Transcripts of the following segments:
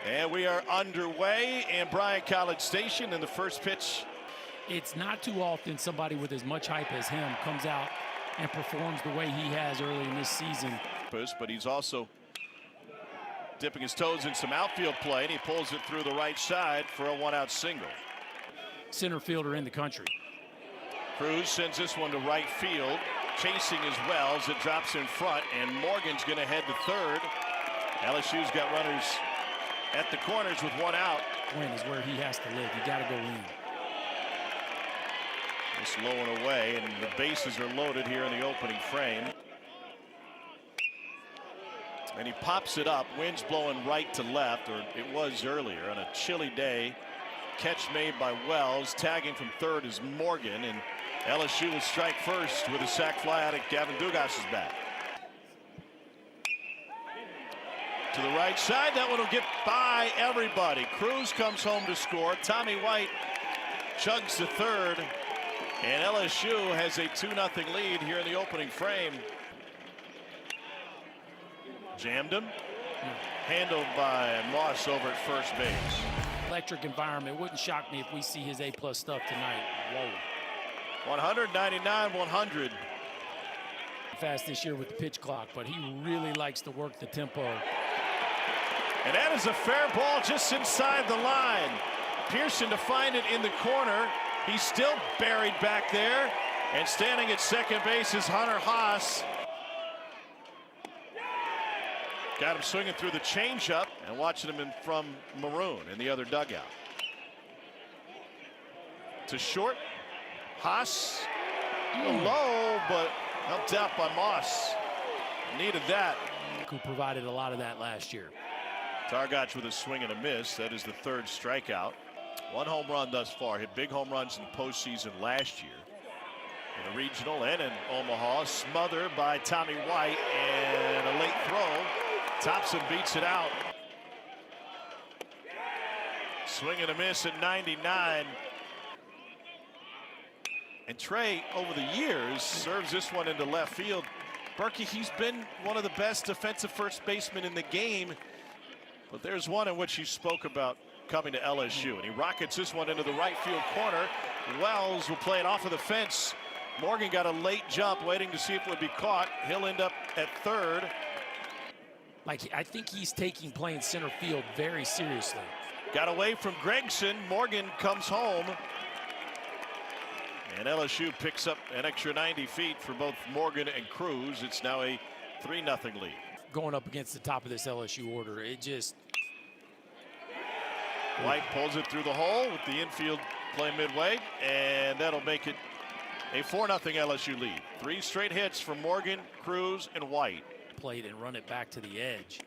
And we are underway in Bryan College Station in the first pitch. It's not too often somebody with as much hype as him comes out and performs the way he has early in this season. But he's also dipping his toes in some outfield play, and he pulls it through the right side for a one-out single. Center fielder in the country. Cruz sends this one to right field. Chasing as Wells. It drops in front, and Morgan's going to head to third. LSU's got runners at the corners with one out. Win is where he has to live. You got to go in. Just low and away, and the bases are loaded here in the opening frame. And he pops it up. Wind's blowing right to left, or it was earlier on a chilly day. Catch made by Wells. Tagging from third is Morgan, and LSU will strike first with a sac fly out of Gavin Dugas's bat. To the right side, that one will get by everybody. Cruz comes home to score. Tommy White chugs to third, and LSU has a 2-0 lead here in the opening frame. Jammed him. Handled by Moss over at first base. Electric environment. Wouldn't shock me if we see his A+ stuff tonight. Whoa. 199-100. Fast this year with the pitch clock, but he really likes to work the tempo. And that is a fair ball just inside the line. Pearson to find it in the corner. He's still buried back there. And standing at second base is Hunter Haas. Got him swinging through the changeup and watching him from Maroon in the other dugout. To short. Haas low, but helped out by Moss. Needed that. Who provided a lot of that last year. Targac with a swing and a miss. That is the third strikeout. One home run thus far. Hit big home runs in the postseason last year. In a regional and in Omaha. Smothered by Tommy White, and a late throw. Thompson beats it out. Swing and a miss at 99. And Trey, over the years, serves this one into left field. Berkey, he's been one of the best defensive first basemen in the game. But there's one in which you spoke about coming to LSU. And he rockets this one into the right field corner. Wells will play it off of the fence. Morgan got a late jump, waiting to see if it would be caught. He'll end up at third. I think he's taking playing center field very seriously. Got away from Gregson. Morgan comes home. And LSU picks up an extra 90 feet for both Morgan and Cruz. It's now a 3-0 lead. Going up against the top of this LSU order, it just... White pulls it through the hole with the infield play midway, and that'll make it a 4-0 LSU lead. 3 straight hits from Morgan, Cruz, and White. Played and run it back to the edge.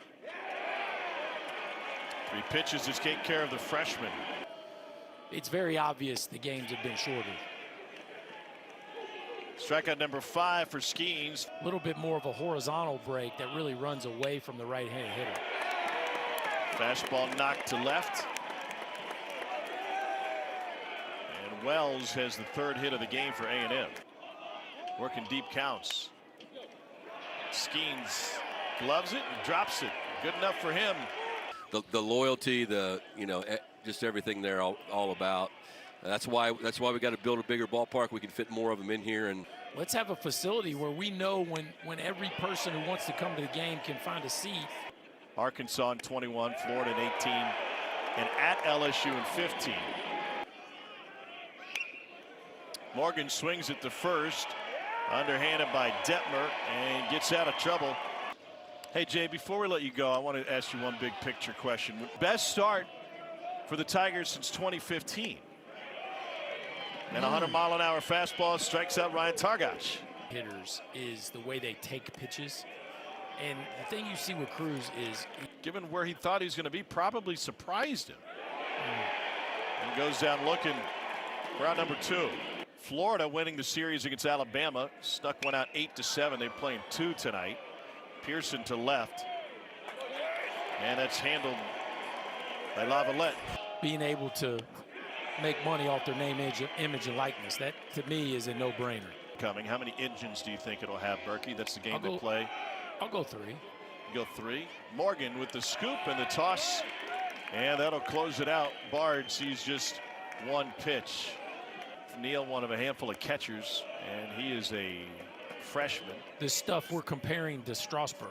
3 pitches to take care of the freshman. It's very obvious the games have been shorter. Strikeout number 5 for Skeens. A little bit more of a horizontal break that really runs away from the right-handed hitter. Fastball knocked to left. And Wells has the 3rd hit of the game for A&M. Working deep counts. Skeens gloves it and drops it. Good enough for him. The loyalty, just everything they're all about. That's why we got to build a bigger ballpark. We can fit more of them in here. And let's have a facility where we know when every person who wants to come to the game can find a seat. Arkansas in 21, Florida in 18, and at LSU in 15. Morgan swings it to first, underhanded by Detmer, and gets out of trouble. Hey, Jay, before we let you go, I want to ask you one big picture question. Best start for the Tigers since 2015. And a 100-mile-an-hour fastball strikes out Ryan Targac. Hitters is the way they take pitches. And the thing you see with Cruz is, given where he thought he was going to be, probably surprised him. And goes down looking for out number 2. Florida winning the series against Alabama. Snuck one out 8-7. They're playing 2 tonight. Pearson to left. And that's handled by Lavalette. Being able to make money off their name, image, and likeness, that to me is a no-brainer. Coming. How many engines do you think it'll have, Berkey? That's the game to play. I'll go 3. You go 3. Morgan with the scoop and the toss. And that'll close it out. Bard sees just one pitch. Neal, one of a handful of catchers, and he is a freshman. This stuff we're comparing to Strasburg.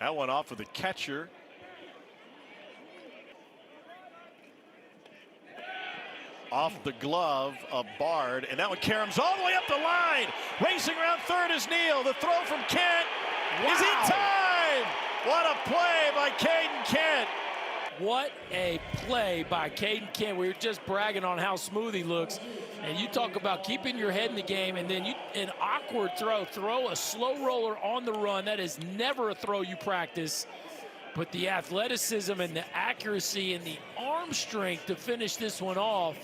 That one off of the catcher. Off the glove of Bard, and that one caroms all the way up the line. Racing around third is Neal. The throw from Kent is in time. What a play by Caden Kent. What a play by Caden Kent. We were just bragging on how smooth he looks. And you talk about keeping your head in the game, and then an awkward throw a slow roller on the run. That is never a throw you practice. But the athleticism and the accuracy and the arm strength to finish this one off.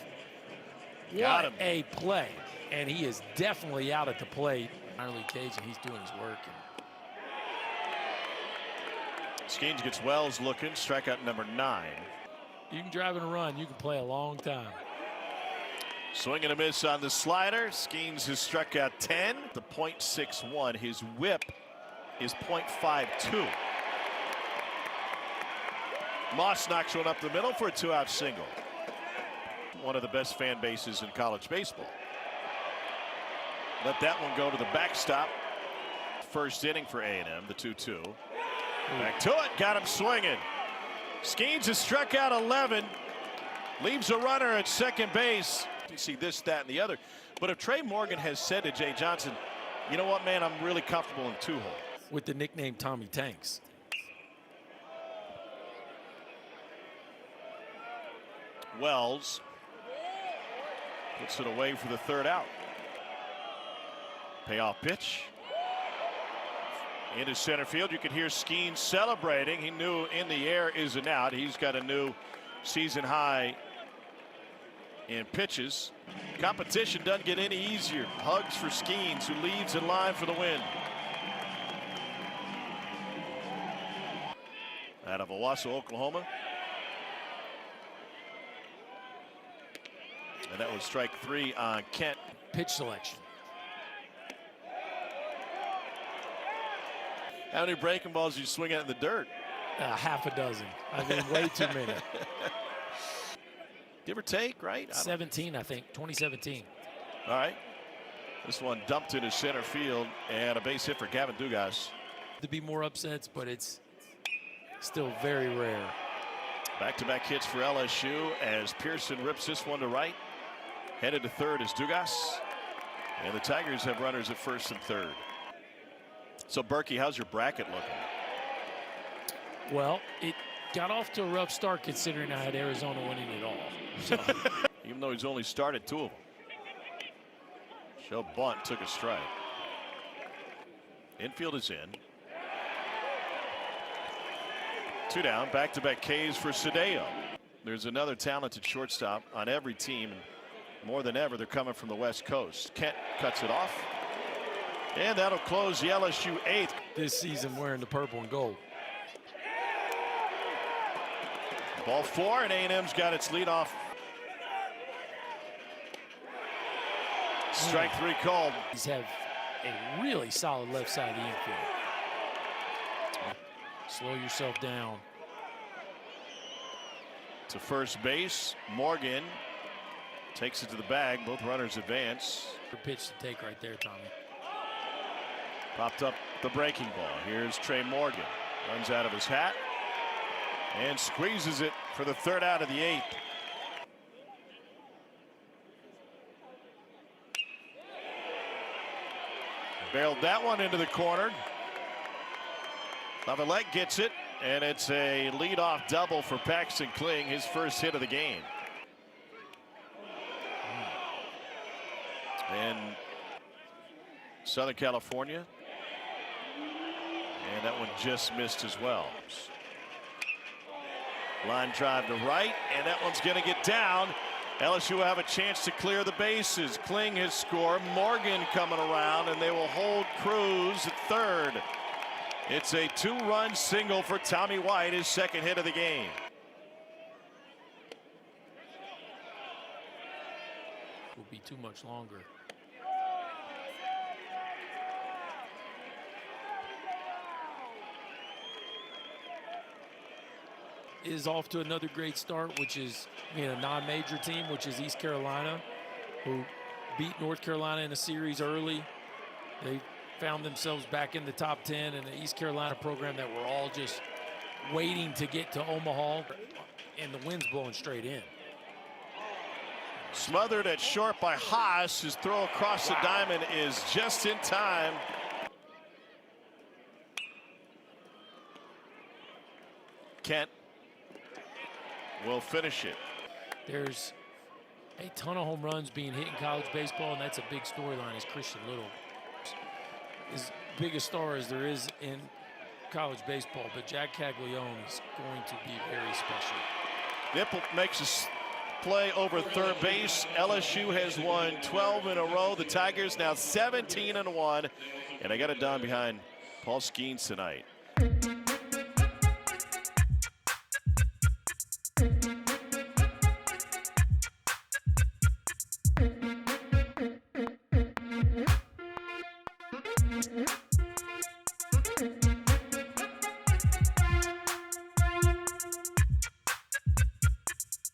What a play. And he is definitely out at the plate. Riley Cage, and he's doing his work. Skeens gets Wells looking, strikeout number 9. You can drive and run. You can play a long time. Swing and a miss on the slider. Skeens has struck out 10. The .61. His whip is .52. Moss knocks one up the middle for a 2-out single. One of the best fan bases in college baseball. Let that one go to the backstop. First inning for A&M, the 2-2. Back to it, got him swinging. Skeens has struck out 11. Leaves a runner at second base. You see this, that, and the other. But if Trey Morgan has said to Jay Johnson, you know what, man, I'm really comfortable in 2-hole. With the nickname Tommy Tanks. Wells puts it away for the 3rd out. Payoff pitch. Into center field. You can hear Skeens celebrating. He knew in the air is an out. He's got a new season high in pitches. Competition doesn't get any easier. Hugs for Skeens, who leads in line for the win. Out of Owasso, Oklahoma. And that was strike 3 on Kent. Pitch selection. How many breaking balls you swing at in the dirt? Half a dozen. I mean, way too many. Give or take, right? 17, I think. 2017. All right. This one dumped into center field, and a base hit for Gavin Dugas. To be more upsets, but it's still very rare. Back-to-back hits for LSU as Pearson rips this one to right. Headed to third is Dugas. And the Tigers have runners at first and third. So, Berkey, how's your bracket looking? Well, it got off to a rough start considering I had Arizona winning it all. So. Even though he's only started 2 of them. Joe Bunt took a strike. Infield is in. 2 down. Back-to-back Ks for Cedillo. There's another talented shortstop on every team. And more than ever, they're coming from the West Coast. Kent cuts it off. And that'll close the LSU 8th. This season wearing the purple and gold. Ball 4, and A&M's got its leadoff. Strike 3 called. These have a really solid left side of the infield. Slow yourself down. To first base, Morgan takes it to the bag. Both runners advance. Good pitch to take right there, Tommy. Popped up the breaking ball. Here's Trey Morgan. Runs out of his hat and squeezes it for the 3rd out of the 8th. Barreled that one into the corner. Lavalette gets it, and it's a leadoff double for Paxton Kling, his first hit of the game. And Southern California. And that one just missed as well. Line drive to right, and that one's going to get down. LSU will have a chance to clear the bases. Kling has scored. Morgan coming around, and they will hold Cruz at third. It's a 2-run single for Tommy White, his 2nd hit of the game. Will be too much longer. is off to another great start, which is a non-major team, which is East Carolina, who beat North Carolina in a series early. They found themselves back in the top 10, and the East Carolina program that were all just waiting to get to Omaha, and the wind's blowing straight in. Smothered at short by Haas. His throw across the diamond is just in time. Kent will finish it. There's a ton of home runs being hit in college baseball, and that's a big storyline. Is Christian Little as big a star as there is in college baseball, but Jack Caglione is going to be very special. Nipple makes a play over third base. LSU has won 12 in a row. The Tigers now 17-1, and they got it done behind Paul Skeens tonight.